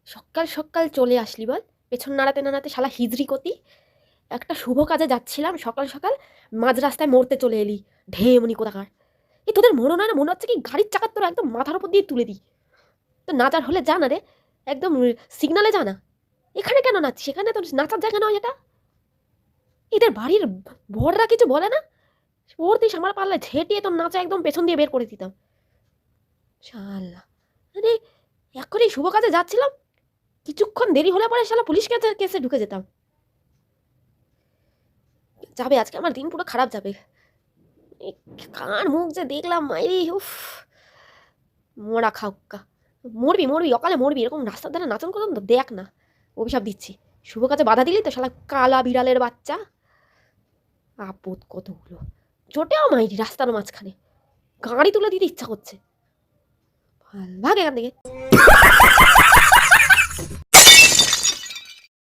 সকাল সকাল চলে আসলি বল, পেছন নাড়াতে নাড়াতে শালা হিজড়ি কতি। একটা শুভ কাজে যাচ্ছিলাম সকাল সকাল, মাঝ রাস্তায় মরতে চলে এলি ঢেমনি কোথাকার। এই তোদের মনে হয় না, মনে হচ্ছে কি গাড়ির চাকার তোর একদম মাথার উপর দিয়ে তুলে দিই। তো নাচার হলে যা না রে, একদম সিগনালে যা না। এখানে কেন নাচছিস? এখানে তো নাচার জায়গা নয় এটা। এদের বাড়ির বড়রা কিছু বলে না? ওর দিস আমার পাল্লায় ঝেঁটিয়ে তোর নাচা একদম পেছন দিয়ে বের করে দিতাম। শালা মানে এখনই শুভ কাজে যাচ্ছিলাম, কিছুক্ষণ দেরি হলে পরে শালা পুলিশ কেসে ঢুকে যেতাম। যাবে আজকে আমার দিন পুরো খারাপ যাবে। কার মুখ যে দেখলাম মাইরি, উফ, মোড়া খাউকা। মরবি মরবি, অকালে মরবি। এরকম রাস্তার ধারে নাচন করতাম তো দেখ না, অভিশাপ দিচ্ছি। শুভ কাজে বাধা দিলি তো শালা কালা বিড়ালের বাচ্চা। আপদ কতগুলো, চোটেও মাইরি রাস্তার মাঝখানে, গাড়ি তুলে দিতে ইচ্ছা করছে। ভাগ এখান থেকে।